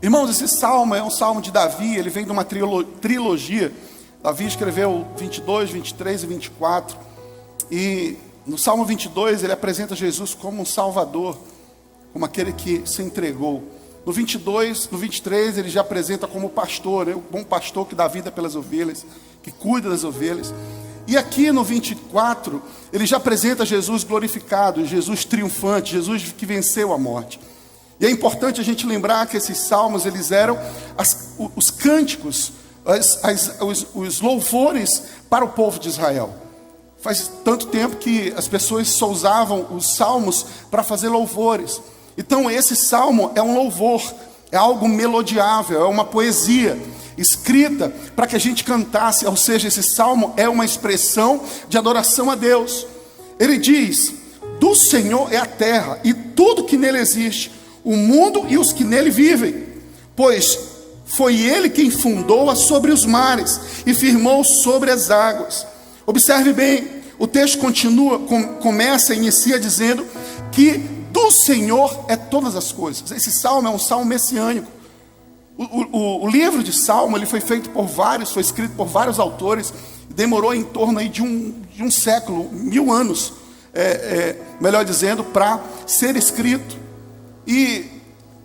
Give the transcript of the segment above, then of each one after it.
Irmãos, esse salmo é um salmo de Davi, ele vem de uma trilogia. Davi escreveu 22, 23 e 24. E no Salmo 22 ele apresenta Jesus como um salvador, como aquele que se entregou. No 22, no 23 ele já apresenta como pastor, o bom pastor que dá vida pelas ovelhas, que cuida das ovelhas. E aqui no 24 ele já apresenta Jesus glorificado, Jesus triunfante, Jesus que venceu a morte. E é importante a gente lembrar que esses salmos eles eram os cânticos, os louvores para o povo de Israel. Faz tanto tempo que as pessoas só usavam os salmos para fazer louvores. Então esse salmo é um louvor, é algo melodiável, é uma poesia escrita para que a gente cantasse. Ou seja, esse salmo é uma expressão de adoração a Deus. Ele diz: do Senhor é a terra e tudo que nele existe, o mundo e os que nele vivem, pois foi ele quem fundou-a sobre os mares e firmou sobre as águas. Observe bem, o texto continua, começa e inicia dizendo que do Senhor é todas as coisas. Esse salmo é um salmo messiânico. O livro de Salmo ele foi feito por vários, foi escrito por vários autores, demorou em torno aí de um século, 1000 anos, melhor dizendo, para ser escrito. E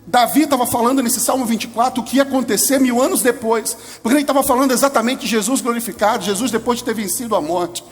Davi estava falando nesse Salmo 24 o que ia acontecer 1000 anos depois, porque ele estava falando exatamente de Jesus glorificado, Jesus depois de ter vencido a morte.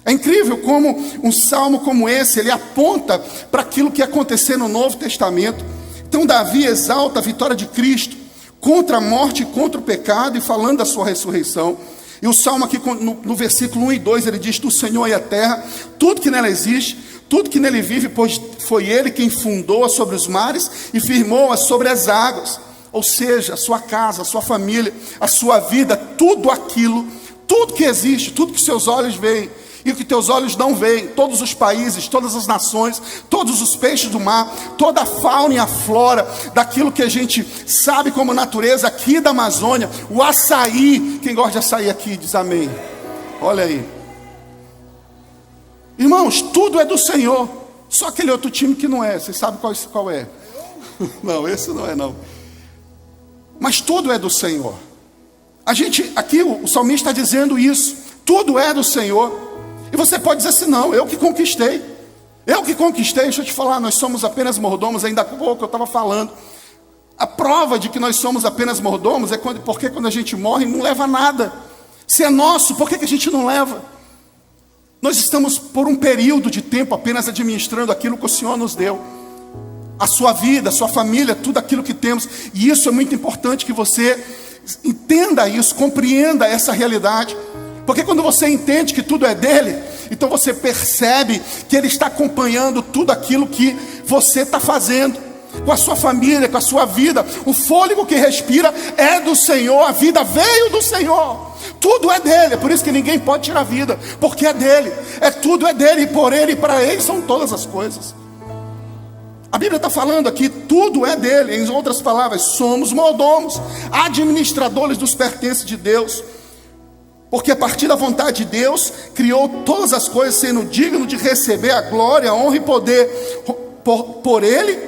É incrível como um salmo como esse, ele aponta para aquilo que ia acontecer no Novo Testamento. Então Davi exalta a vitória de Cristo contra a morte e contra o pecado, e falando da sua ressurreição. E o salmo aqui no versículo 1 e 2, ele diz: do Senhor é a terra, tudo que nela existe, tudo que nele vive, pois foi ele quem fundou-a sobre os mares e firmou-a sobre as águas. Ou seja, a sua casa, a sua família, a sua vida, tudo aquilo, tudo que existe, tudo que seus olhos veem e o que teus olhos não veem, todos os países, todas as nações, todos os peixes do mar, toda a fauna e a flora, daquilo que a gente sabe como natureza aqui da Amazônia, o açaí. Quem gosta de açaí aqui diz amém. Olha aí, irmãos, tudo é do Senhor. Só aquele outro time que não é, vocês sabem qual é? Não, esse não é não. Mas tudo é do Senhor. A gente, aqui o salmista está dizendo isso, tudo é do Senhor. E você pode dizer assim: não, eu que conquistei. Deixa eu te falar, nós somos apenas mordomos. Ainda há pouco eu estava falando, a prova de que nós somos apenas mordomos é porque quando a gente morre não leva nada. Se é nosso, por que a gente não leva? Nós estamos por um período de tempo apenas administrando aquilo que o Senhor nos deu, a sua vida, a sua família, tudo aquilo que temos. E isso é muito importante que você entenda isso, compreenda essa realidade. Porque quando você entende que tudo é dele, então você percebe que ele está acompanhando tudo aquilo que você está fazendo, com a sua família, com a sua vida. O fôlego que respira é do Senhor, a vida veio do Senhor, tudo é dele. É por isso que ninguém pode tirar a vida, porque é dele, tudo é dele, e por ele e para ele são todas as coisas. A Bíblia está falando aqui, tudo é dele. Em outras palavras, somos mordomos, administradores dos pertences de Deus. Porque a partir da vontade de Deus, criou todas as coisas, sendo digno de receber a glória, a honra e poder por Ele,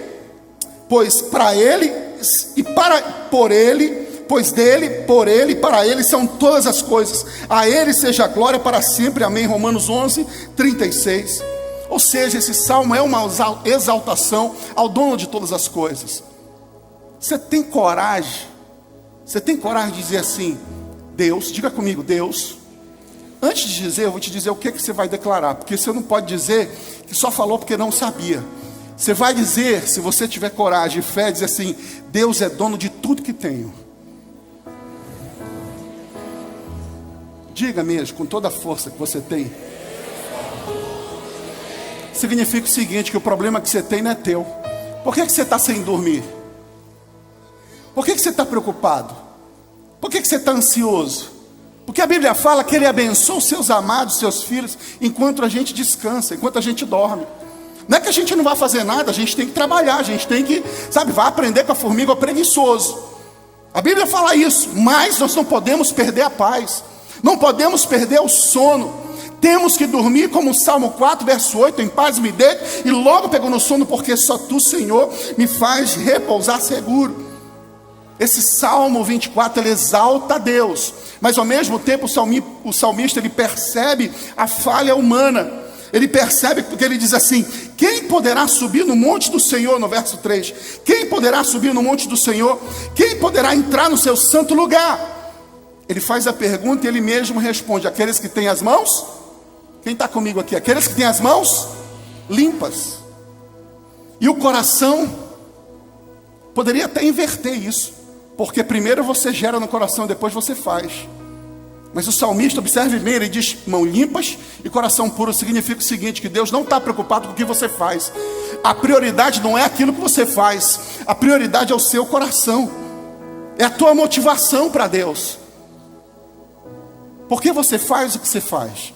pois para Ele, e por Ele, pois dele, por Ele, para Ele são todas as coisas. A Ele seja a glória para sempre, amém. Romanos 11, 36. Ou seja, esse salmo é uma exaltação ao dono de todas as coisas. Você tem coragem de dizer assim: Deus, diga comigo, Deus. Antes de dizer, eu vou te dizer o que você vai declarar, porque você não pode dizer que só falou porque não sabia. Você vai dizer, se você tiver coragem e fé, dizer assim: Deus é dono de tudo que tenho. Diga mesmo, com toda a força que você tem. Significa o seguinte, que o problema que você tem não é teu. Por que você está sem dormir? Por que você está preocupado? Por que você está ansioso? Porque a Bíblia fala que Ele abençoa os seus amados, seus filhos, enquanto a gente descansa, enquanto a gente dorme. Não é que a gente não vai fazer nada, a gente tem que trabalhar, a gente tem que, vai aprender com a formiga ou preguiçoso. A Bíblia fala isso, mas nós não podemos perder a paz, não podemos perder o sono. Temos que dormir como o Salmo 4, verso 8, em paz me deito e logo pego no sono, porque só Tu, Senhor, me faz repousar seguro. Esse Salmo 24, ele exalta a Deus, mas ao mesmo tempo o salmista, ele percebe a falha humana. Ele percebe porque ele diz assim: quem poderá subir no monte do Senhor? No verso 3, quem poderá subir no monte do Senhor? Quem poderá entrar no seu santo lugar? Ele faz a pergunta e ele mesmo responde: aqueles que têm as mãos, quem está comigo aqui? Aqueles que têm as mãos limpas. E o coração poderia até inverter isso, porque primeiro você gera no coração, depois você faz. Mas o salmista, observe bem, ele diz mãos limpas e coração puro. Significa o seguinte, que Deus não está preocupado com o que você faz. A prioridade não é aquilo que você faz, a prioridade é o seu coração, é a tua motivação para Deus. Por que você faz o que você faz?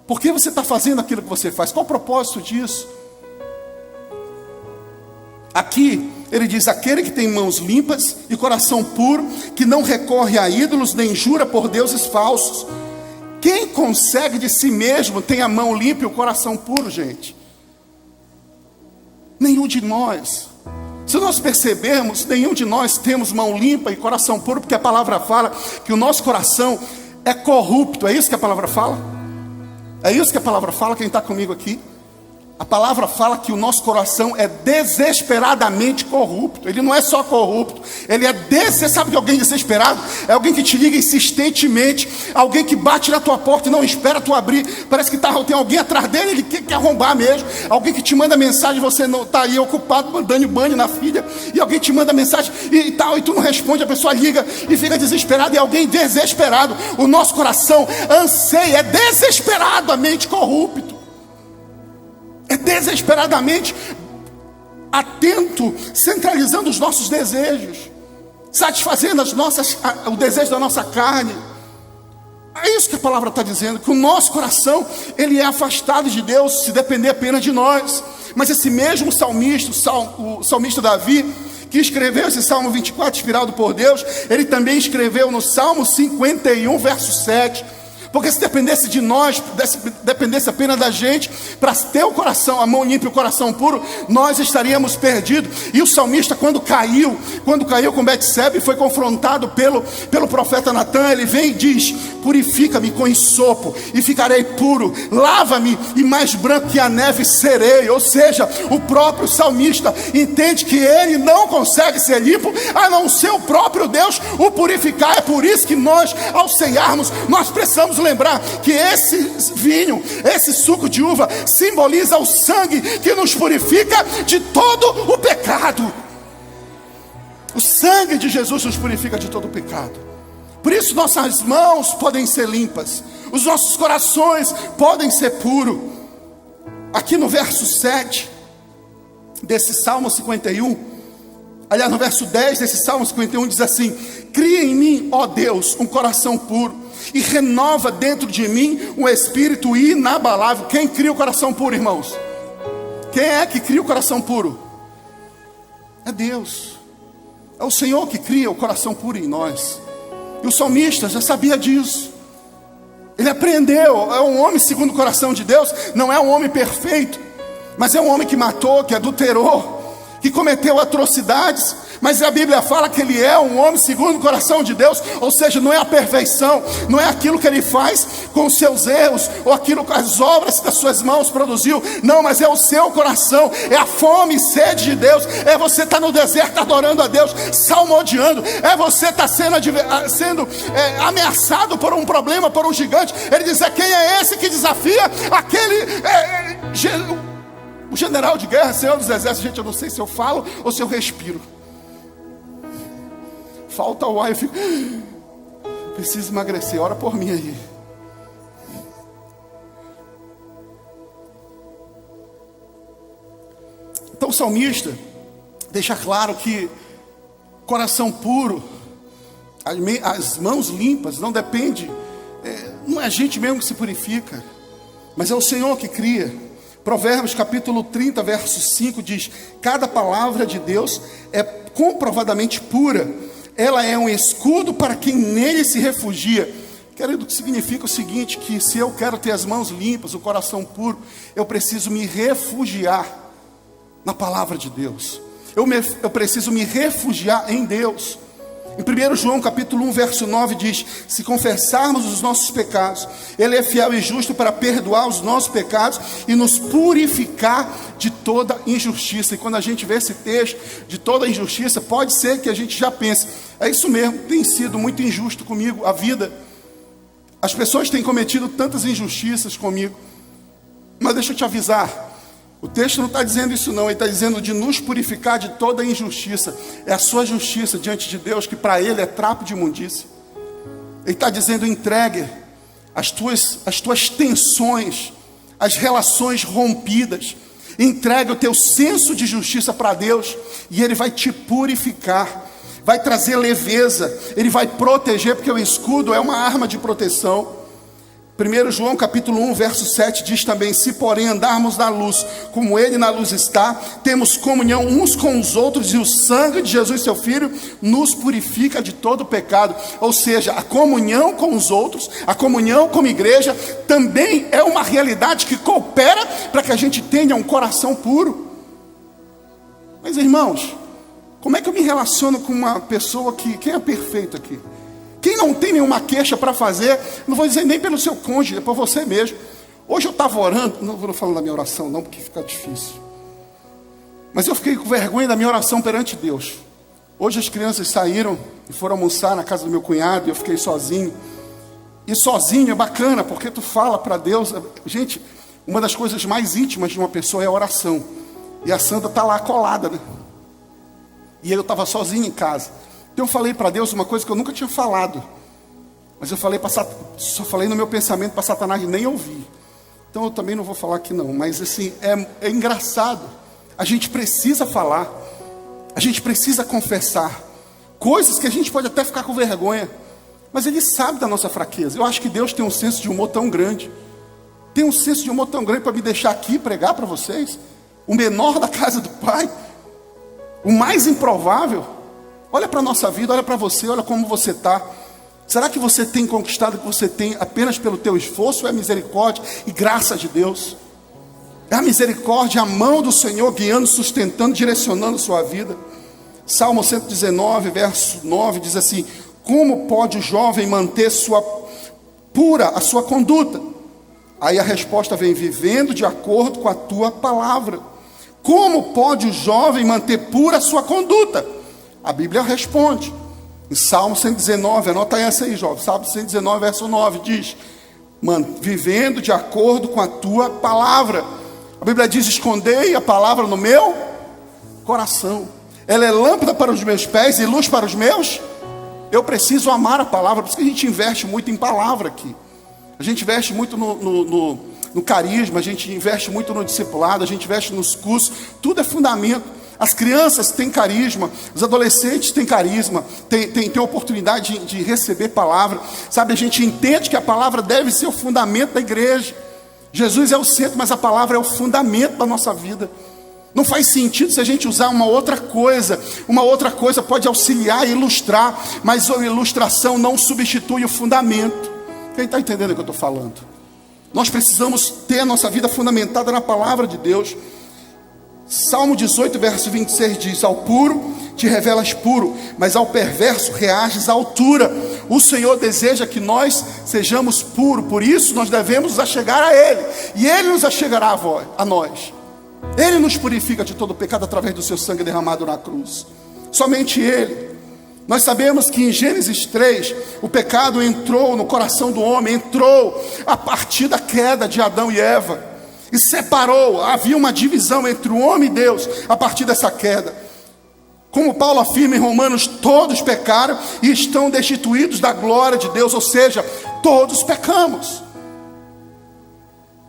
Por que você está fazendo aquilo que você faz? Qual o propósito disso? Aqui ele diz: aquele que tem mãos limpas e coração puro, que não recorre a ídolos, nem jura por deuses falsos. Quem consegue de si mesmo tem a mão limpa e o coração puro, gente? Nenhum de nós. Se nós percebermos, nenhum de nós temos mão limpa e coração puro, porque a palavra fala que o nosso coração é corrupto. É isso que a palavra fala? É isso que a palavra fala? Quem está comigo aqui? A palavra fala que o nosso coração é desesperadamente corrupto. Ele não é só corrupto, ele é sabe que alguém desesperado? É alguém que te liga insistentemente, alguém que bate na tua porta e não espera tu abrir. Parece que tem alguém atrás dele, ele quer arrombar mesmo. Alguém que te manda mensagem, você não está aí ocupado, dando banho na filha, e alguém te manda mensagem e tal, e tu não responde, a pessoa liga e fica desesperada, e alguém desesperado. O nosso coração anseia, é desesperadamente corrupto. É desesperadamente atento, centralizando os nossos desejos, satisfazendo o desejo da nossa carne. É isso que a palavra está dizendo, que o nosso coração, ele é afastado de Deus, se depender apenas de nós. Mas esse mesmo salmista, o salmista Davi, que escreveu esse Salmo 24, inspirado por Deus, ele também escreveu no Salmo 51, verso 7, porque se dependesse de nós, dependesse apenas da gente, para ter o coração, a mão limpa e o coração puro, nós estaríamos perdidos. E o salmista, quando caiu com Betsebe, foi confrontado pelo profeta Natan, ele vem e diz: purifica-me com ensopo e ficarei puro, lava-me e mais branco que a neve serei. Ou seja, o próprio salmista entende que ele não consegue ser limpo, a não ser o próprio Deus o purificar. É por isso que nós, ao ceiarmos, nós precisamos lembrar que esse vinho, esse suco de uva, simboliza o sangue que nos purifica de todo o pecado. O sangue de Jesus nos purifica de todo o pecado. Por isso nossas mãos podem ser limpas, os nossos corações podem ser puros. Aqui no verso 7 desse Salmo 51, aliás, no verso 10 desse Salmo 51 diz assim: cria em mim, ó Deus, um coração puro, e renova dentro de mim um espírito inabalável. Quem cria o coração puro, irmãos? Quem é que cria o coração puro? É Deus. É o Senhor que cria o coração puro em nós. E o salmista já sabia disso. Ele aprendeu. É um homem segundo o coração de Deus. Não é um homem perfeito, mas é um homem que matou, que adulterou, que cometeu atrocidades. Mas a Bíblia fala que ele é um homem segundo o coração de Deus. Ou seja, não é a perfeição, não é aquilo que ele faz com os seus erros, ou aquilo com as obras que as suas mãos produziu. Não, mas é o seu coração, é a fome e sede de Deus. É você estar no deserto adorando a Deus, salmodiando. É você estar sendo ameaçado por um problema, por um gigante. Ele diz: quem é esse que desafia aquele... o general de guerra, Senhor dos Exércitos. Gente, eu não sei se eu falo ou se eu respiro. Falta o ar, eu fico... preciso emagrecer, ora por mim aí. Então o salmista deixa claro que coração puro, as mãos limpas, não depende, não é a gente mesmo que se purifica, mas é o Senhor que cria. Provérbios capítulo 30, verso 5 diz: cada palavra de Deus é comprovadamente pura, ela é um escudo para quem nele se refugia. Querido, que significa o seguinte, que se eu quero ter as mãos limpas, o coração puro, eu preciso me refugiar na palavra de Deus. Eu preciso me refugiar em Deus. Em 1 João capítulo 1, verso 9 diz: se confessarmos os nossos pecados, Ele é fiel e justo para perdoar os nossos pecados e nos purificar de toda injustiça. E quando a gente vê esse texto de toda injustiça, pode ser que a gente já pense: é isso mesmo, tem sido muito injusto comigo a vida. As pessoas têm cometido tantas injustiças comigo. Mas deixa eu te avisar, o texto não está dizendo isso não, ele está dizendo de nos purificar de toda injustiça. É a sua justiça diante de Deus, que para Ele é trapo de imundícia. Ele está dizendo: entregue as tuas tensões, as relações rompidas, entregue o teu senso de justiça para Deus, e Ele vai te purificar, vai trazer leveza, Ele vai proteger, porque o escudo é uma arma de proteção. 1 João capítulo 1, verso 7 diz também: se porém andarmos na luz, como Ele na luz está, temos comunhão uns com os outros, e o sangue de Jesus seu Filho nos purifica de todo pecado. Ou seja, a comunhão com os outros, a comunhão como igreja, também é uma realidade que coopera para que a gente tenha um coração puro. Mas irmãos, como é que eu me relaciono com uma pessoa quem é perfeito aqui? Quem não tem nenhuma queixa para fazer, não vou dizer nem pelo seu cônjuge, é por você mesmo. Hoje eu estava orando, não vou falar da minha oração não, porque fica difícil. Mas eu fiquei com vergonha da minha oração perante Deus. Hoje as crianças saíram e foram almoçar na casa do meu cunhado, e eu fiquei sozinho. E sozinho é bacana, porque tu fala para Deus. Gente, uma das coisas mais íntimas de uma pessoa é a oração. E a Sandra está lá colada, né? E eu estava sozinho em casa. Então eu falei para Deus uma coisa que eu nunca tinha falado. Mas eu falei só falei no meu pensamento para Satanás nem ouvir. Então eu também não vou falar aqui não. Mas assim, é engraçado. A gente precisa falar. A gente precisa confessar. Coisas que a gente pode até ficar com vergonha. Mas Ele sabe da nossa fraqueza. Eu acho que Deus tem um senso de humor tão grande. Tem um senso de humor tão grande para me deixar aqui pregar para vocês. O menor da casa do Pai. O mais improvável. Olha para a nossa vida, olha para você, olha como você está. Será que você tem conquistado o que você tem apenas pelo teu esforço? Ou é a misericórdia e graça de Deus? É a misericórdia, a mão do Senhor guiando, sustentando, direcionando a sua vida. Salmo 119, verso 9 diz assim: como pode o jovem manter pura a sua conduta? Aí a resposta vem: vivendo de acordo com a tua palavra. Como pode o jovem manter pura a sua conduta? A Bíblia responde, em Salmo 119, anota essa aí, jovem. Salmo 119, verso 9, diz: vivendo de acordo com a tua palavra. A Bíblia diz: escondei a palavra no meu coração. Ela é lâmpada para os meus pés e luz para os meus. Eu preciso amar a palavra, por isso que a gente investe muito em palavra aqui. A gente investe muito no carisma, a gente investe muito no discipulado, a gente investe nos cursos, tudo é fundamento. As crianças têm carisma, os adolescentes têm carisma, têm oportunidade de receber palavra. Sabe, a gente entende que a palavra deve ser o fundamento da igreja. Jesus é o centro, mas a palavra é o fundamento da nossa vida. Não faz sentido se a gente usar uma outra coisa. Uma outra coisa pode auxiliar e ilustrar, mas a ilustração não substitui o fundamento. Quem está entendendo o que eu estou falando? Nós precisamos ter a nossa vida fundamentada na palavra de Deus. Salmo 18, verso 26 diz: ao puro te revelas puro, mas ao perverso reages à altura. O Senhor deseja que nós sejamos puros, por isso nós devemos nos achegar a Ele, e Ele nos achegará a nós. Ele nos purifica de todo pecado através do seu sangue derramado na cruz. Somente Ele. Nós sabemos que em Gênesis 3, o pecado entrou no coração do homem, entrou a partir da queda de Adão e Eva. E separou, havia uma divisão entre o homem e Deus a partir dessa queda. Como Paulo afirma em Romanos, todos pecaram e estão destituídos da glória de Deus. Ou seja, todos pecamos.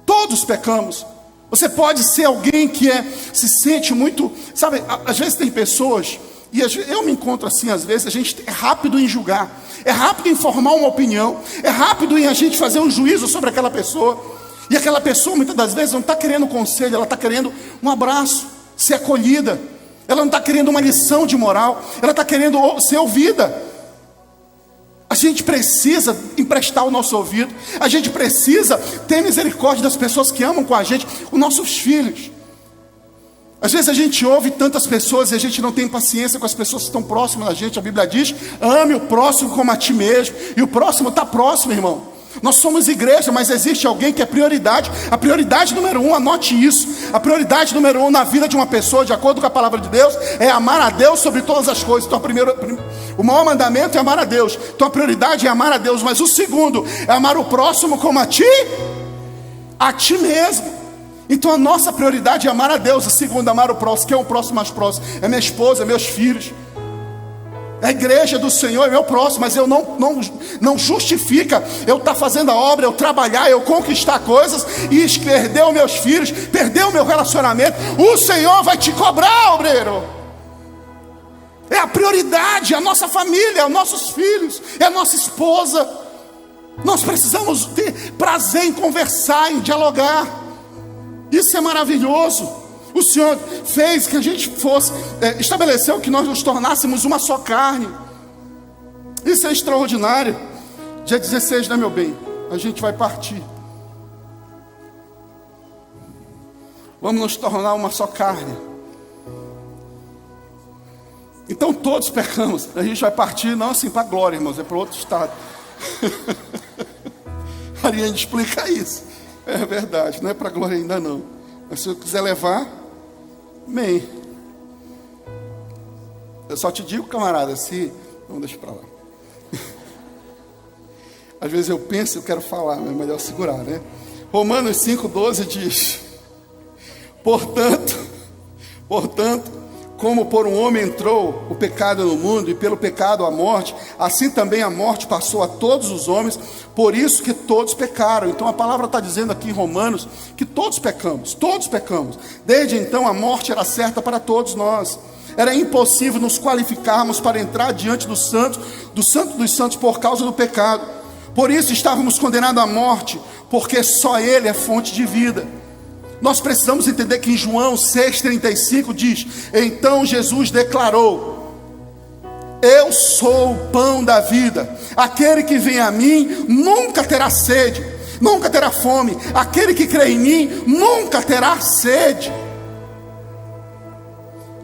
Todos pecamos. Você pode ser alguém que se sente muito... Sabe, às vezes tem pessoas, e eu me encontro assim às vezes, a gente é rápido em julgar, é rápido em formar uma opinião, é rápido em a gente fazer um juízo sobre aquela pessoa. E aquela pessoa muitas das vezes não está querendo conselho, ela está querendo um abraço, ser acolhida. Ela não está querendo uma lição de moral, ela está querendo ser ouvida. A gente precisa emprestar o nosso ouvido, a gente precisa ter misericórdia das pessoas que amam com a gente, os nossos filhos. Às vezes a gente ouve tantas pessoas e a gente não tem paciência com as pessoas que estão próximas da gente. A Bíblia diz: ame o próximo como a ti mesmo. E o próximo está próximo, irmão. Nós somos igreja, mas existe alguém que é prioridade. A prioridade número 1, anote isso. A prioridade número 1 na vida de uma pessoa, de acordo com a palavra de Deus, é amar a Deus sobre todas as coisas. Então o maior mandamento é amar a Deus. Então a prioridade é amar a Deus. Mas o segundo é amar o próximo como a ti mesmo. Então a nossa prioridade é amar a Deus. A segunda, amar o próximo. Quem é o próximo mais próximo? É minha esposa, meus filhos. A igreja do Senhor é meu próximo. Mas eu não justifica eu estar fazendo a obra, eu trabalhar, eu conquistar coisas e perder os meus filhos, perder o meu relacionamento. O Senhor vai te cobrar, obreiro. É a prioridade, é a nossa família, é os nossos filhos, é a nossa esposa. Nós precisamos ter prazer em conversar, em dialogar. Isso é maravilhoso. O Senhor fez que a gente fosse, estabeleceu que nós nos tornássemos uma só carne. Isso é extraordinário. Dia 16, né, meu bem? A gente vai partir. Vamos nos tornar uma só carne. Então todos pecamos. A gente vai partir, não assim para a glória, irmãos, é para outro estado. A Ariane explica isso. É verdade, não é para a glória ainda não. Mas se eu quiser levar, amém. Eu só te digo, camarada, se... Não, deixa para lá. Às vezes eu penso e eu quero falar, mas é melhor segurar, né? Romanos 5,12 diz: Portanto, como por um homem entrou o pecado no mundo, e pelo pecado a morte, assim também a morte passou a todos os homens, por isso que todos pecaram. Então a palavra está dizendo aqui em Romanos que todos pecamos. Desde então a morte era certa para todos nós. Era impossível nos qualificarmos para entrar diante do Santo dos Santos por causa do pecado. Por isso estávamos condenados à morte, porque só Ele é fonte de vida. Nós precisamos entender que em João 6,35 diz: então Jesus declarou: eu sou o pão da vida. Aquele que vem a mim nunca terá sede, nunca terá fome. Aquele que crê em mim nunca terá sede.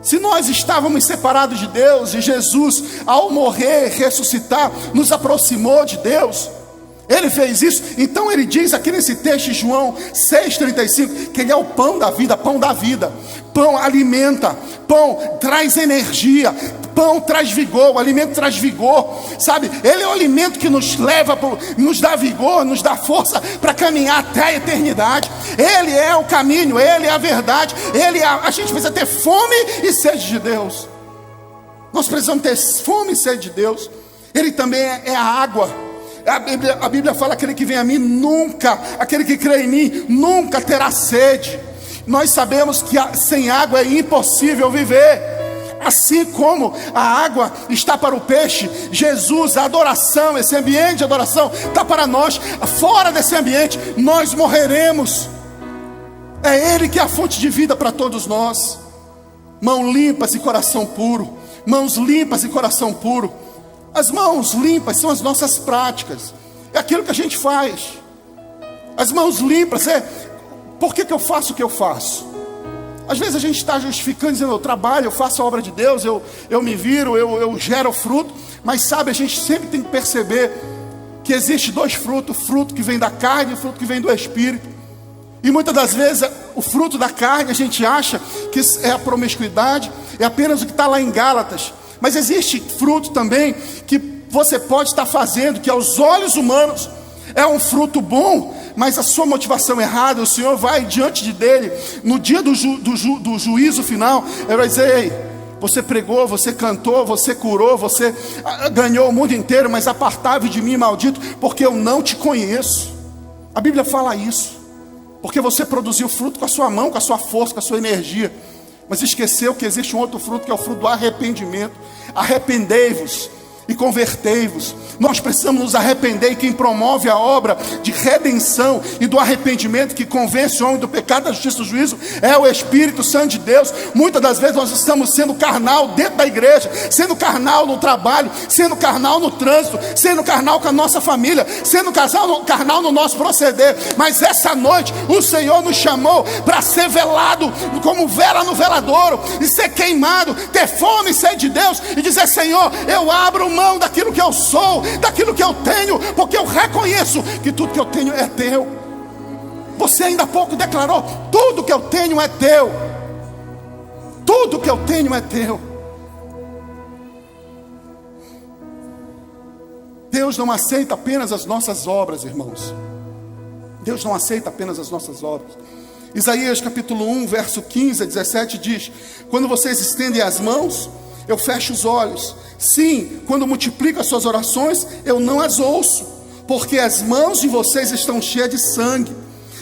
Se nós estávamos separados de Deus, e Jesus, ao morrer e ressuscitar, nos aproximou de Deus, Ele fez isso. Então Ele diz aqui nesse texto de João 6,35 que Ele é o pão da vida. Pão alimenta, pão traz energia, pão traz vigor, o alimento traz vigor, sabe? Ele é o alimento que nos leva, nos dá vigor, nos dá força para caminhar até a eternidade. Ele é o caminho, Ele é a verdade, a gente precisa ter fome e sede de Deus. Nós precisamos ter fome e sede de Deus. Ele também é a água. A Bíblia fala: aquele que vem a mim nunca, aquele que crê em mim nunca terá sede. Nós sabemos que sem água é impossível viver. Assim como a água está para o peixe, Jesus, a adoração, esse ambiente de adoração está para nós. Fora desse ambiente nós morreremos. É Ele que é a fonte de vida para todos nós. Mãos limpas e coração puro. Mãos limpas e coração puro. As mãos limpas são as nossas práticas. É aquilo que a gente faz. As mãos limpas por que eu faço o que eu faço? Às vezes a gente está justificando, dizendo: eu trabalho, eu faço a obra de Deus, eu me viro, eu gero fruto. Mas sabe, a gente sempre tem que perceber que existe dois frutos: o fruto que vem da carne e o fruto que vem do Espírito. E muitas das vezes o fruto da carne a gente acha que é a promiscuidade, é apenas o que está lá em Gálatas. Mas existe fruto também que você pode estar fazendo, que aos olhos humanos é um fruto bom, mas a sua motivação errada. O Senhor vai diante dele no dia do juízo final. Ele vai dizer: ei, você pregou, você cantou, você curou, você ganhou o mundo inteiro, mas apartai-vos de mim, maldito, porque eu não te conheço. A Bíblia fala isso, porque você produziu fruto com a sua mão, com a sua força, com a sua energia, mas esqueceu que existe um outro fruto, que é o fruto do arrependimento. Arrependei-vos e convertei-vos. Nós precisamos nos arrepender, e quem promove a obra de redenção e do arrependimento, que convence o homem do pecado, da justiça e do juízo, é o Espírito Santo de Deus. Muitas das vezes nós estamos sendo carnal dentro da igreja, sendo carnal no trabalho, sendo carnal no trânsito, sendo carnal com a nossa família, sendo carnal no nosso proceder. Mas essa noite o Senhor nos chamou para ser velado como vela no veladouro, e ser queimado, ter fome e sede de Deus, e dizer: Senhor, eu abro mão daquilo que eu sou, daquilo que eu tenho, porque eu reconheço que tudo que eu tenho é teu. Você ainda há pouco declarou: tudo que eu tenho é teu. Tudo que eu tenho é teu. Deus não aceita apenas as nossas obras, irmãos. Deus não aceita apenas as nossas obras. Isaías capítulo 1, verso 15 a 17 diz: quando vocês estendem as mãos, eu fecho os olhos. Sim, quando multiplico as suas orações, eu não as ouço, porque as mãos de vocês estão cheias de sangue.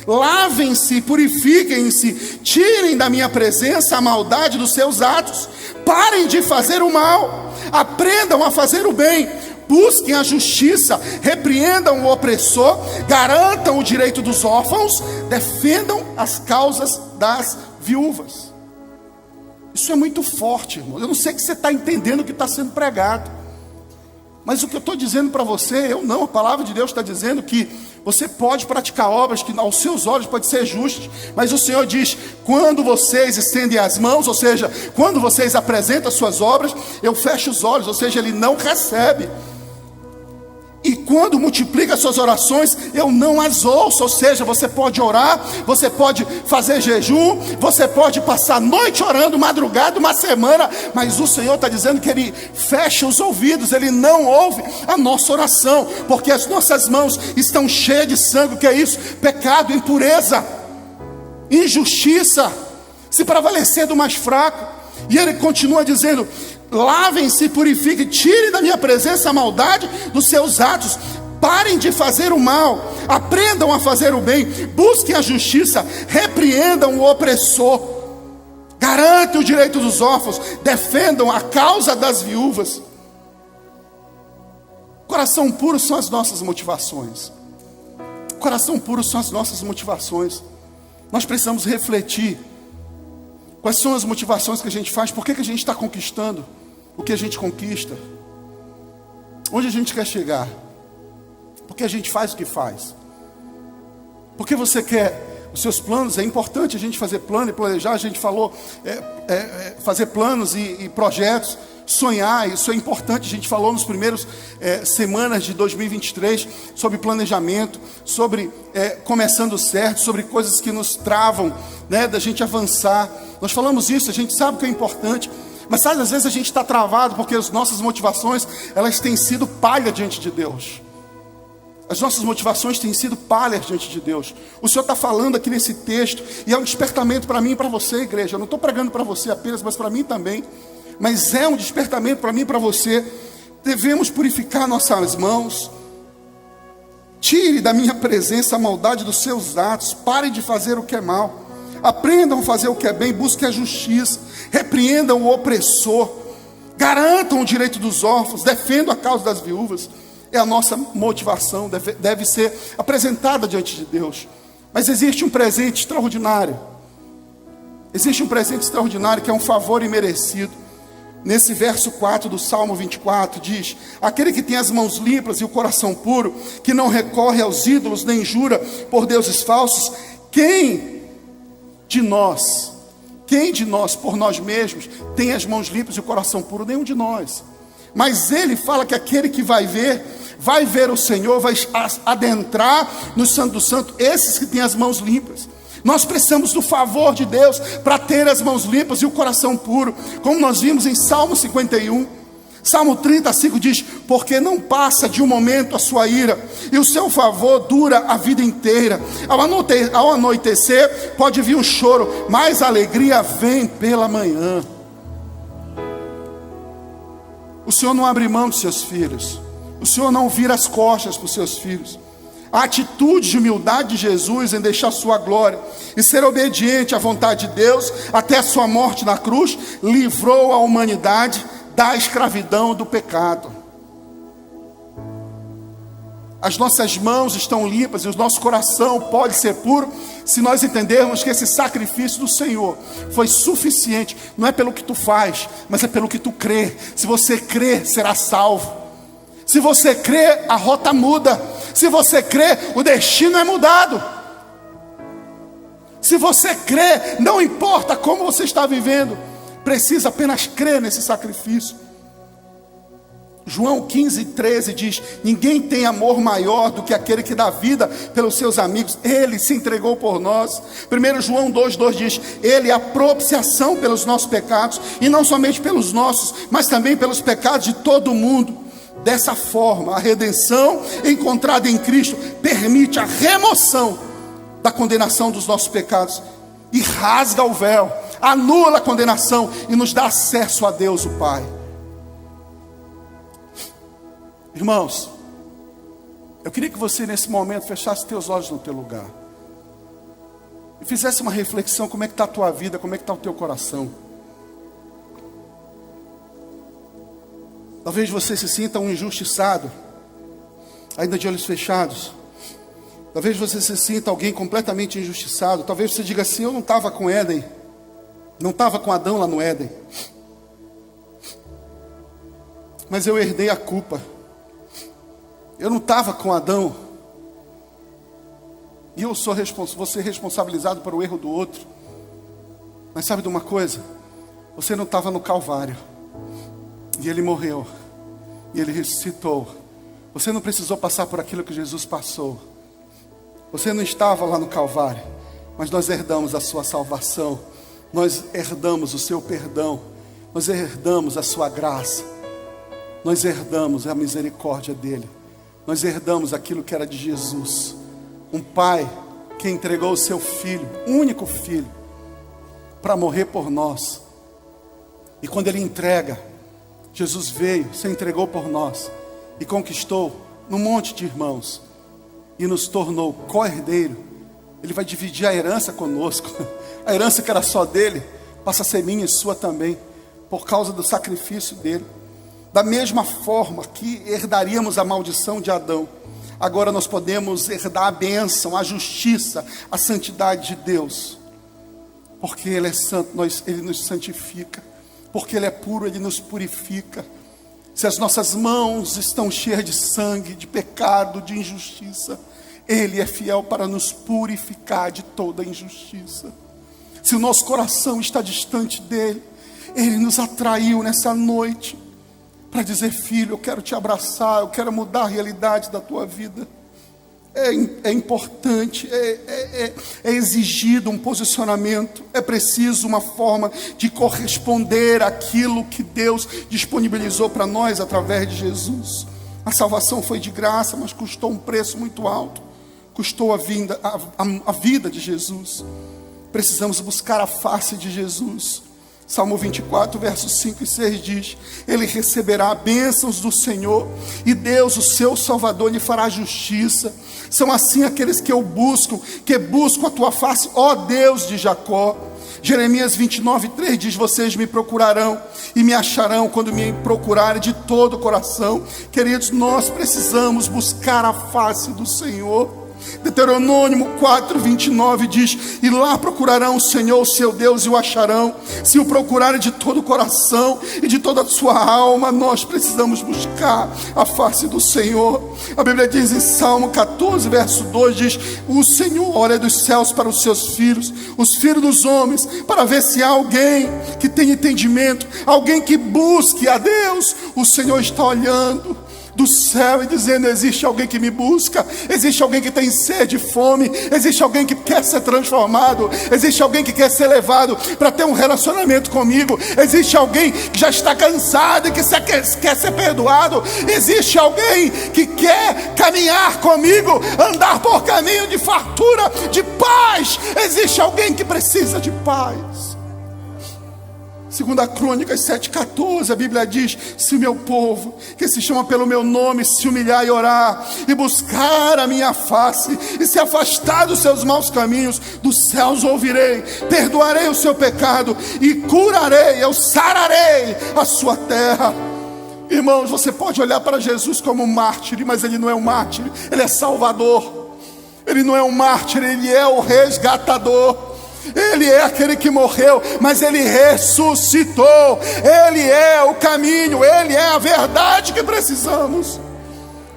Lavem-se, purifiquem-se, tirem da minha presença a maldade dos seus atos. Parem de fazer o mal, aprendam a fazer o bem. Busquem a justiça, repreendam o opressor, garantam o direito dos órfãos, defendam as causas das viúvas. Isso é muito forte, irmão. Eu não sei que você está entendendo o que está sendo pregado, mas o que eu estou dizendo para você, eu não, a palavra de Deus está dizendo que você pode praticar obras que aos seus olhos pode ser justas, mas o Senhor diz: quando vocês estendem as mãos, ou seja, quando vocês apresentam as suas obras, eu fecho os olhos, ou seja, Ele não recebe. E quando multiplica as suas orações, eu não as ouço. Ou seja, você pode orar, você pode fazer jejum, você pode passar a noite orando, madrugada, uma semana, mas o Senhor está dizendo que Ele fecha os ouvidos, Ele não ouve a nossa oração, porque as nossas mãos estão cheias de sangue. O que é isso? Pecado, impureza, injustiça, se prevalecer do mais fraco. E Ele continua dizendo: lavem-se, purifiquem, tirem da minha presença a maldade dos seus atos. Parem de fazer o mal, aprendam a fazer o bem, busquem a justiça, repreendam o opressor, garantem o direito dos órfãos, defendam a causa das viúvas. Coração puro são as nossas motivações. Coração puro são as nossas motivações. Nós precisamos refletir. Quais são as motivações que a gente faz? Por que a gente está conquistando o que a gente conquista? Onde a gente quer chegar? Por que a gente faz o que faz? Porque você quer os seus planos? É importante a gente fazer plano e planejar. A gente falou fazer planos e projetos, sonhar, isso é importante. A gente falou nos primeiros semanas de 2023 sobre planejamento, sobre começando certo, sobre coisas que nos travam, né, da gente avançar. Nós falamos isso, a gente sabe que é importante, mas sabe, às vezes a gente está travado porque as nossas motivações, elas têm sido palha diante de Deus. As nossas motivações têm sido palhas diante de Deus. O Senhor está falando aqui nesse texto, e é um despertamento para mim e para você, igreja. Eu não estou pregando para você apenas, mas para mim também. Mas é um despertamento para mim e para você. Devemos purificar nossas mãos. Tire da minha presença a maldade dos seus atos. Parem de fazer o que é mal. Aprendam a fazer o que é bem. Busquem a justiça. Repreendam o opressor. Garantam o direito dos órfãos. Defendam a causa das viúvas. É a nossa motivação. Deve ser apresentada diante de Deus. Mas existe um presente extraordinário. Existe um presente extraordinário que é um favor imerecido. Nesse verso 4 do Salmo 24 diz: aquele que tem as mãos limpas e o coração puro, que não recorre aos ídolos nem jura por deuses falsos, quem de nós por nós mesmos tem as mãos limpas e o coração puro? Nenhum de nós. Mas ele fala que aquele que vai ver o Senhor, vai adentrar no Santo do Santo, esses que têm as mãos limpas. Nós precisamos do favor de Deus para ter as mãos limpas e o coração puro, como nós vimos em Salmo 51. Salmo 35 diz: porque não passa de um momento a sua ira, e o seu favor dura a vida inteira. Ao anoitecer pode vir um choro, mas a alegria vem pela manhã. O Senhor não abre mão dos seus filhos. O Senhor não vira as costas para os seus filhos. A atitude de humildade de Jesus em deixar sua glória e ser obediente à vontade de Deus até a sua morte na cruz, livrou a humanidade da escravidão do pecado. as nossas mãos estão limpas e o nosso coração pode ser puro, se nós entendermos que esse sacrifício do Senhor foi suficiente. Não é pelo que tu faz, mas é pelo que tu crê. Se você crê, será salvo. Se você crê, a rota muda. Se você crê, o destino é mudado. Se você crê, não importa como você está vivendo, precisa apenas crer nesse sacrifício. João 15:13 diz: ninguém tem amor maior do que aquele que dá vida pelos seus amigos. Ele se entregou por nós. 1 João 2:2 diz: ele é a propiciação pelos nossos pecados, e não somente pelos nossos, mas também pelos pecados de todo mundo. Dessa forma, a redenção encontrada em Cristo permite a remoção da condenação dos nossos pecados e rasga o véu, anula a condenação e nos dá acesso a Deus o Pai. Irmãos, eu queria que você nesse momento fechasse teus olhos no teu lugar e fizesse uma reflexão: como é que está a tua vida, como é que está o teu coração. Talvez você se sinta um injustiçado, ainda de olhos fechados. Talvez você se sinta alguém completamente injustiçado. Talvez você diga assim: eu não estava com Éden, não estava com Adão lá no Éden, mas eu herdei a culpa. Eu não estava com Adão, e eu vou ser responsabilizado por o erro do outro. Mas sabe de uma coisa? Você não estava no Calvário, e Ele morreu, e Ele ressuscitou. Você não precisou passar por aquilo que Jesus passou. Você não estava lá no Calvário, mas nós herdamos a sua salvação, nós herdamos o seu perdão, nós herdamos a sua graça, nós herdamos a misericórdia dEle. Nós herdamos aquilo que era de Jesus. Um pai que entregou o seu filho, único filho, para morrer por nós. E quando Ele entrega, Jesus veio, se entregou por nós e conquistou um monte de irmãos e nos tornou co-herdeiro. Ele vai dividir a herança conosco. A herança que era só dele passa a ser minha e sua também, por causa do sacrifício dele. Da mesma forma que herdaríamos a maldição de Adão, agora nós podemos herdar a bênção, a justiça, a santidade de Deus. Porque Ele é santo, Ele nos santifica. Porque Ele é puro, Ele nos purifica. Se as nossas mãos estão cheias de sangue, de pecado, de injustiça, Ele é fiel para nos purificar de toda injustiça. Se o nosso coração está distante dEle, Ele nos atraiu nessa noite para dizer: filho, eu quero te abraçar, eu quero mudar a realidade da tua vida. É importante, é exigido um posicionamento, é preciso uma forma de corresponder àquilo que Deus disponibilizou para nós através de Jesus. A salvação foi de graça, mas custou um preço muito alto, custou a vida de Jesus. Precisamos buscar a face de Jesus. Salmo 24, versos 5 e 6 diz: ele receberá bênçãos do Senhor, e Deus, o seu Salvador, lhe fará justiça. São assim aqueles que que buscam a tua face, ó Deus de Jacó. Jeremias 29, 3 diz: vocês me procurarão e me acharão quando me procurarem de todo o coração. Queridos, nós precisamos buscar a face do Senhor. Deuteronômio 4, 29 diz: e lá procurarão o Senhor, o seu Deus, e o acharão, se o procurarem de todo o coração e de toda a sua alma. Nós precisamos buscar a face do Senhor. A Bíblia diz em Salmo 14, verso 2, diz: o Senhor olha dos céus para os seus filhos, os filhos dos homens, para ver se há alguém que tenha entendimento, alguém que busque a Deus. O Senhor está olhando do céu e dizendo: existe alguém que me busca, existe alguém que tem sede e fome, existe alguém que quer ser transformado, existe alguém que quer ser levado para ter um relacionamento comigo, existe alguém que já está cansado e que quer ser perdoado, existe alguém que quer caminhar comigo, andar por caminho de fartura, de paz. Existe alguém que precisa de paz. 2 Crônicas 7,14, a Bíblia diz: se o meu povo, que se chama pelo meu nome, se humilhar e orar, e buscar a minha face, e se afastar dos seus maus caminhos, dos céus ouvirei, perdoarei o seu pecado, e curarei, eu sararei a sua terra. Irmãos, você pode olhar para Jesus como um mártir, mas Ele não é um mártir, Ele é Salvador. Ele não é um mártir, Ele é o resgatador. Ele é aquele que morreu, mas Ele ressuscitou. Ele é o caminho, Ele é a verdade que precisamos.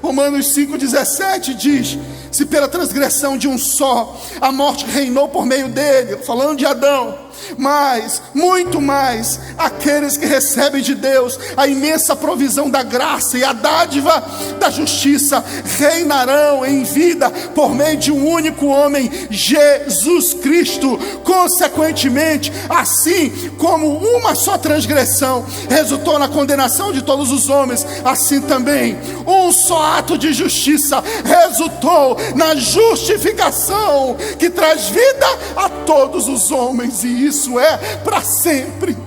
Romanos 5,17 diz: se pela transgressão de um só a morte reinou por meio dele, falando de Adão, mas, muito mais, aqueles que recebem de Deus a imensa provisão da graça e a dádiva da justiça reinarão em vida por meio de um único homem, Jesus Cristo. Consequentemente, assim como uma só transgressão resultou na condenação de todos os homens, assim também um só ato de justiça resultou na justificação que traz vida a todos os homens, e isso é para sempre.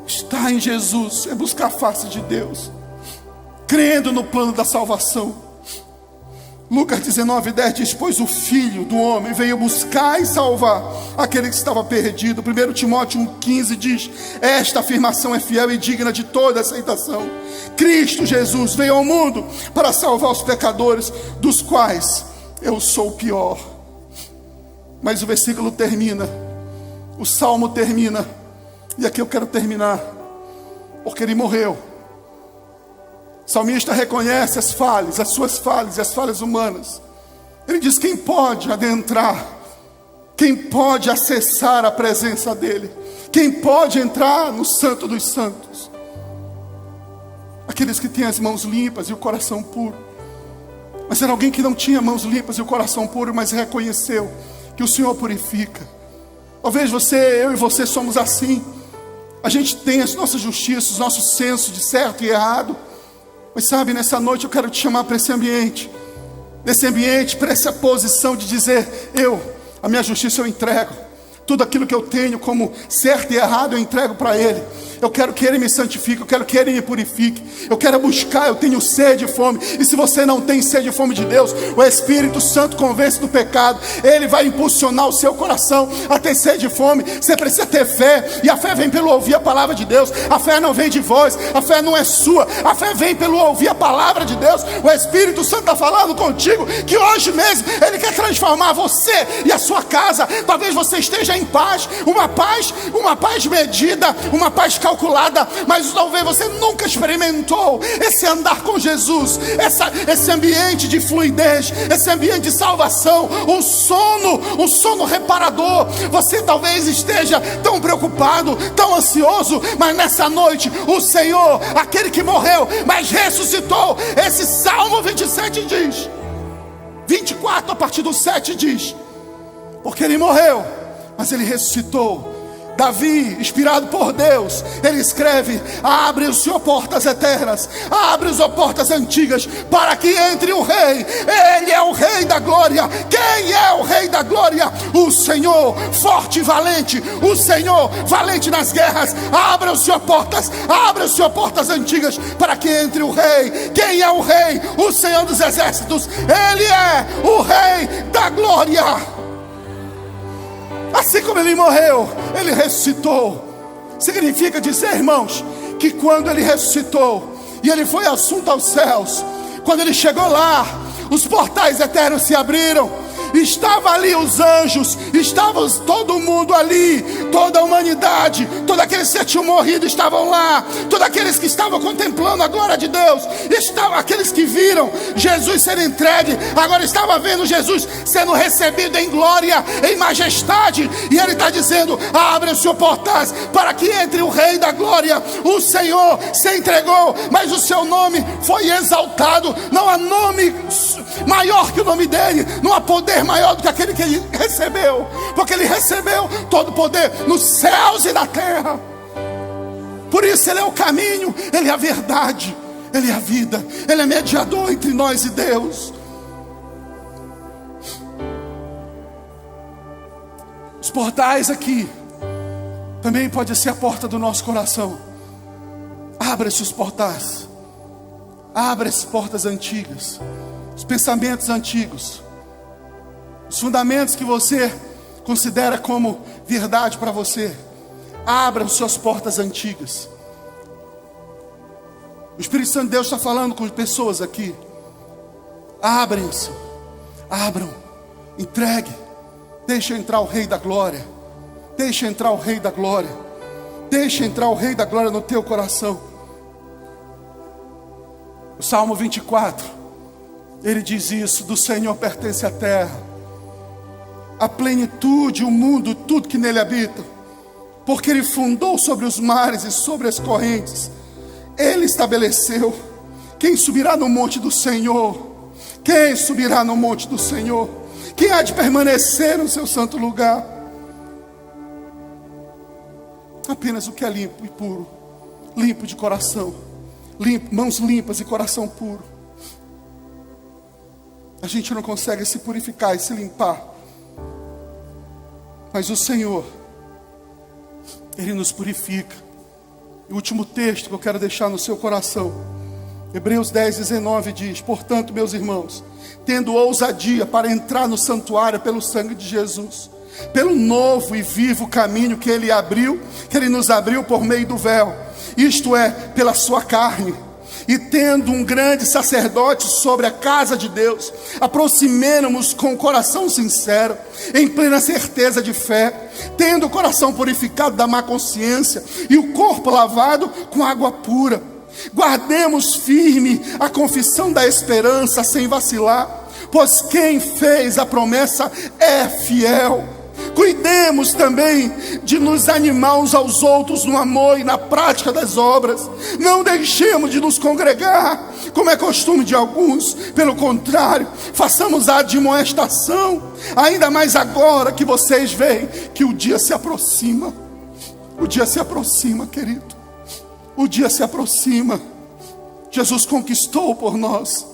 Estar em Jesus é buscar a face de Deus, crendo no plano da salvação. Lucas 19:10 diz: pois o Filho do Homem veio buscar e salvar aquele que estava perdido. 1 Timóteo 1,15 diz: esta afirmação é fiel e digna de toda aceitação. Cristo Jesus veio ao mundo para salvar os pecadores, dos quais eu sou o pior. Mas o versículo termina, o salmo termina, e aqui eu quero terminar, porque Ele morreu. O salmista reconhece as falhas, as suas falhas e as falhas humanas. Ele diz: quem pode adentrar? Quem pode acessar a presença dEle? Quem pode entrar no Santo dos Santos? Aqueles que têm as mãos limpas e o coração puro. Mas era alguém que não tinha mãos limpas e o coração puro, mas reconheceu que o Senhor purifica. Talvez eu e você somos assim. A gente tem as nossas justiças, os nossos sensos de certo e errado. Mas sabe, nessa noite eu quero te chamar para esse ambiente. Nesse ambiente, para essa posição de dizer: a minha justiça eu entrego. Tudo aquilo que eu tenho como certo e errado eu entrego para Ele. Eu quero que Ele me santifique, eu quero que Ele me purifique. Eu quero buscar, eu tenho sede e fome. E se você não tem sede e fome de Deus, o Espírito Santo convence do pecado. Ele vai impulsionar o seu coração a ter sede e fome. Você precisa ter fé, e a fé vem pelo ouvir a palavra de Deus. A fé não vem de vós, a fé não é sua, a fé vem pelo ouvir a palavra de Deus. O Espírito Santo está falando contigo que hoje mesmo Ele quer transformar você e a sua casa. Talvez você esteja em paz, uma paz medida, uma paz calculada, mas talvez você nunca experimentou esse andar com Jesus, esse ambiente de fluidez, esse ambiente de salvação, um sono reparador. Você talvez esteja tão preocupado, tão ansioso, mas nessa noite o Senhor, aquele que morreu, mas ressuscitou. Esse Salmo 27 diz, 24 a partir do 7 diz: porque Ele morreu, mas Ele ressuscitou. Davi, inspirado por Deus, ele escreve: abre o Senhor portas eternas, abre as portas antigas, para que entre o Rei. Ele é o Rei da glória. Quem é o Rei da glória? O Senhor, forte e valente, o Senhor, valente nas guerras. Abre o Senhor portas antigas, para que entre o Rei. Quem é o Rei? O Senhor dos exércitos. Ele é o Rei da glória. Assim como Ele morreu, Ele ressuscitou. Significa dizer, irmãos, que quando Ele ressuscitou e Ele foi assunto aos céus, quando Ele chegou lá, os portais eternos se abriram. Estava ali os anjos, estava todo mundo ali, toda a humanidade, todos aqueles que tinham morrido estavam lá, todos aqueles que estavam contemplando a glória de Deus, estavam aqueles que viram Jesus ser entregue, agora estava vendo Jesus sendo recebido em glória, em majestade, e Ele está dizendo: abre os seus portais, para que entre o Rei da glória. O Senhor se entregou, mas o seu nome foi exaltado. Não há nome maior que o nome dele, não há poder maior do que aquele que Ele recebeu, porque Ele recebeu todo o poder nos céus e na terra. Por isso Ele é o caminho, Ele é a verdade, Ele é a vida, Ele é mediador entre nós e Deus. Os portais aqui também pode ser a porta do nosso coração. Abre esses portais, abre as portas antigas, os pensamentos antigos, os fundamentos que você considera como verdade para você. Abram suas portas antigas. O Espírito Santo de Deus está falando com pessoas aqui. Abrem-se, abram, entregue. Deixa entrar o Rei da Glória. Deixa entrar o Rei da Glória. Deixa entrar o Rei da Glória no teu coração. O Salmo 24, ele diz isso: do Senhor pertence a terra, a plenitude, o mundo, tudo que nele habita. Porque Ele fundou sobre os mares e sobre as correntes. Ele estabeleceu. Quem subirá no monte do Senhor? Quem subirá no monte do Senhor? Quem há de permanecer no seu santo lugar? Apenas o que é limpo e puro, limpo de coração, limpo, mãos limpas e coração puro. A gente não consegue se purificar e se limpar, mas o Senhor, Ele nos purifica. E o último texto que eu quero deixar no seu coração, Hebreus 10:19 diz: portanto, meus irmãos, tendo ousadia para entrar no santuário pelo sangue de Jesus, pelo novo e vivo caminho que Ele abriu, que Ele nos abriu por meio do véu, isto é, pela sua carne, e tendo um grande sacerdote sobre a casa de Deus, aproximemo-nos com o coração sincero, em plena certeza de fé, tendo o coração purificado da má consciência e o corpo lavado com água pura. Guardemos firme a confissão da esperança sem vacilar, pois quem fez a promessa é fiel. Cuidemos também de nos animar uns aos outros no amor e na prática das obras. Não deixemos de nos congregar, como é costume de alguns. Pelo contrário, façamos a admoestação, ainda mais agora que vocês veem que o dia se aproxima. O dia se aproxima, querido. O dia se aproxima. Jesus conquistou por nós.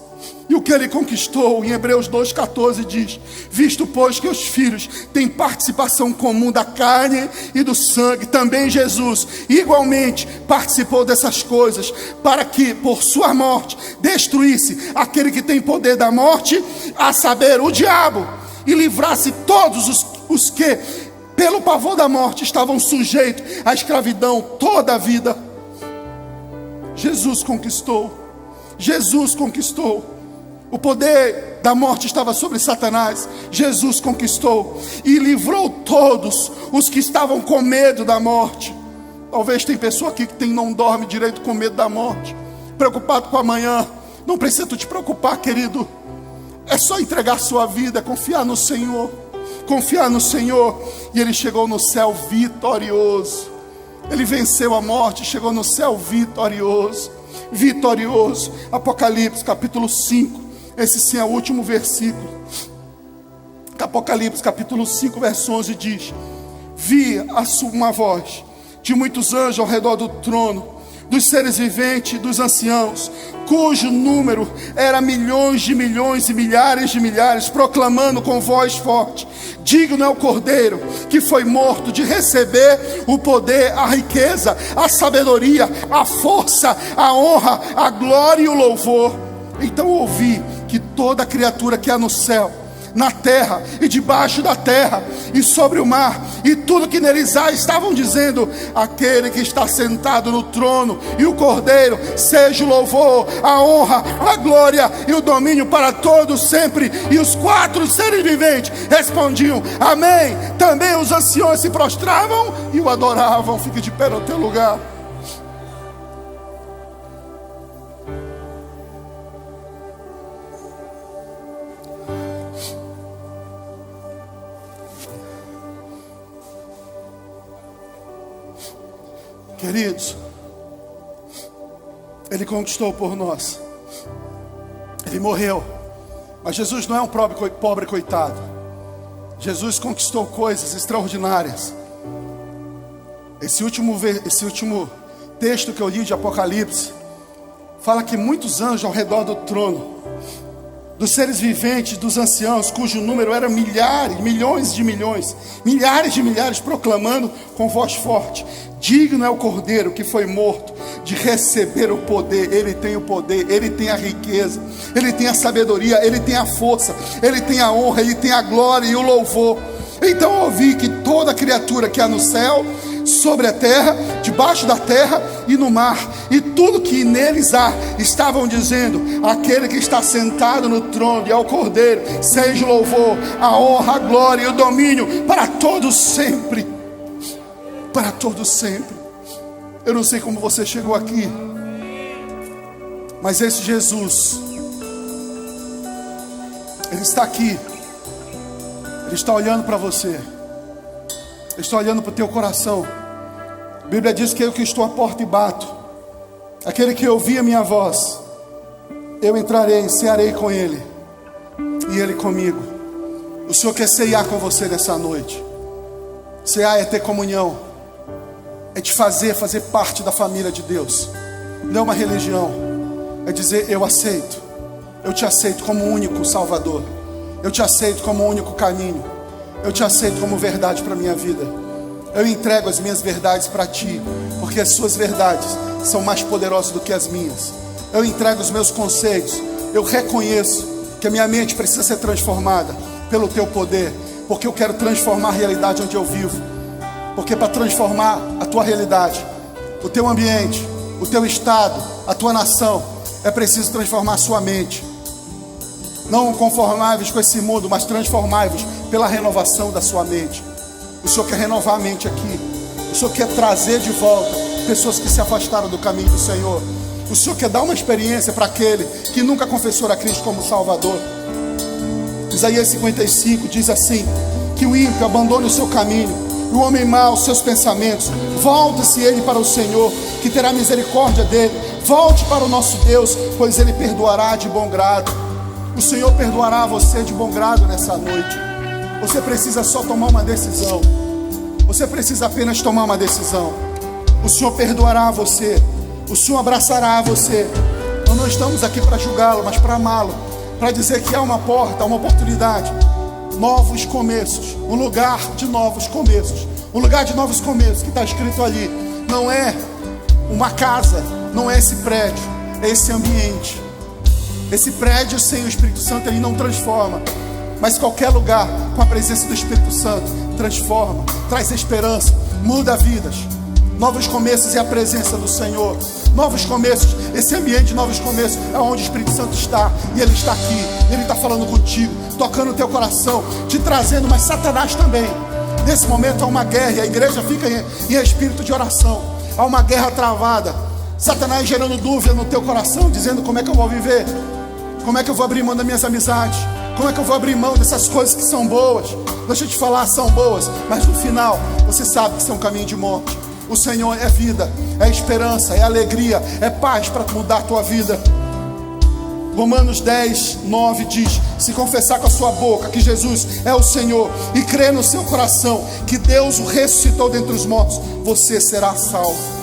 E o que Ele conquistou, em Hebreus 2,14 diz: visto pois que os filhos têm participação comum da carne e do sangue, também Jesus igualmente participou dessas coisas, para que por sua morte destruísse aquele que tem poder da morte, a saber, o diabo, e livrasse todos os que pelo pavor da morte estavam sujeitos à escravidão toda a vida. Jesus conquistou. Jesus conquistou. O poder da morte estava sobre Satanás. Jesus conquistou e livrou todos os que estavam com medo da morte. Talvez tem pessoa aqui que não dorme direito com medo da morte, preocupado com amanhã. Não precisa tu te preocupar, querido. É só entregar sua vida, confiar no Senhor. Confiar no Senhor. E Ele chegou no céu vitorioso. Ele venceu a morte, chegou no céu vitorioso. Vitorioso. Apocalipse capítulo 5. Esse sim é o último versículo. Apocalipse capítulo 5, verso 11 diz: vi uma voz de muitos anjos ao redor do trono, dos seres viventes e dos anciãos, cujo número era milhões de milhões e milhares de milhares, proclamando com voz forte: digno é o Cordeiro que foi morto de receber o poder, a riqueza, a sabedoria, a força, a honra, a glória e o louvor. Então ouvi que toda criatura que há no céu, na terra e debaixo da terra e sobre o mar e tudo que neles há, estavam dizendo: aquele que está sentado no trono e o Cordeiro, seja o louvor, a honra, a glória e o domínio para todos sempre. E os quatro seres viventes respondiam: amém. Também os anciões se prostravam e o adoravam. Fique de pé no teu lugar. Queridos, Ele conquistou por nós. Ele morreu. Mas Jesus não é um pobre coitado. Jesus conquistou coisas extraordinárias. Esse último texto que eu li de Apocalipse fala que muitos anjos ao redor do trono, dos seres viventes, dos anciãos, cujo número era milhares, milhões de milhões, milhares de milhares, proclamando com voz forte: digno é o Cordeiro que foi morto de receber o poder. Ele tem o poder, Ele tem a riqueza, Ele tem a sabedoria, Ele tem a força, Ele tem a honra, Ele tem a glória e o louvor. Então ouvi que toda criatura que há no céu, sobre a terra, debaixo da terra e no mar, e tudo que neles há. Estavam dizendo: aquele que está sentado no trono e ao Cordeiro seja o louvor, a honra, a glória e o domínio para todos sempre. Para todos sempre. Eu não sei como você chegou aqui, mas esse Jesus, Ele está aqui. Ele está olhando para você. Ele está olhando para o teu coração. A Bíblia diz que eu que estou à porta e bato. Aquele que ouvir a minha voz, eu entrarei, cearei com ele, e ele comigo. O Senhor quer ceiar com você nessa noite. Cear é ter comunhão, é te fazer parte da família de Deus. Não é uma religião, é dizer: eu aceito. Eu te aceito como único Salvador. Eu te aceito como único caminho. Eu te aceito como verdade para a minha vida. Eu entrego as minhas verdades para ti, porque as suas verdades são mais poderosas do que as minhas. Eu entrego os meus conceitos. Eu reconheço que a minha mente precisa ser transformada pelo teu poder, porque eu quero transformar a realidade onde eu vivo. Porque para transformar a tua realidade, o teu ambiente, o teu estado, a tua nação, é preciso transformar a sua mente. Não conformai-vos com esse mundo, mas transformai-vos pela renovação da sua mente. O Senhor quer renovar a mente aqui. O Senhor quer trazer de volta pessoas que se afastaram do caminho do Senhor. O Senhor quer dar uma experiência para aquele que nunca confessou a Cristo como Salvador. Isaías 55 diz assim: que o ímpio abandone o seu caminho, e o homem mau os seus pensamentos. Volte-se ele para o Senhor, que terá misericórdia dele. Volte para o nosso Deus, pois ele perdoará de bom grado. O Senhor perdoará você de bom grado nessa noite. Você precisa só tomar uma decisão. Você precisa apenas tomar uma decisão. O Senhor perdoará você. O Senhor abraçará você. Nós não estamos aqui para julgá-lo, mas para amá-lo, para dizer que há uma porta, uma oportunidade. Novos começos. Um lugar de novos começos. Um lugar de novos começos que está escrito ali. Não é uma casa, não é esse prédio, é esse ambiente. Esse prédio sem o Espírito Santo, ele não transforma. Mas qualquer lugar com a presença do Espírito Santo transforma, traz esperança, muda vidas. Novos começos é a presença do Senhor. Novos começos, esse ambiente de novos começos é onde o Espírito Santo está. E Ele está aqui, Ele está falando contigo, tocando o teu coração, te trazendo, mas Satanás também. Nesse momento há uma guerra e a igreja fica em espírito de oração. Há uma guerra travada. Satanás gerando dúvida no teu coração, dizendo: como é que eu vou viver? Como é que eu vou abrir mão das minhas amizades? Como é que eu vou abrir mão dessas coisas que são boas? Deixa eu te falar, são boas, mas no final você sabe que são caminho de morte. O Senhor é vida, é esperança, é alegria, é paz para mudar a tua vida. Romanos 10, 9 diz: se confessar com a sua boca que Jesus é o Senhor e crer no seu coração que Deus o ressuscitou dentre os mortos, você será salvo.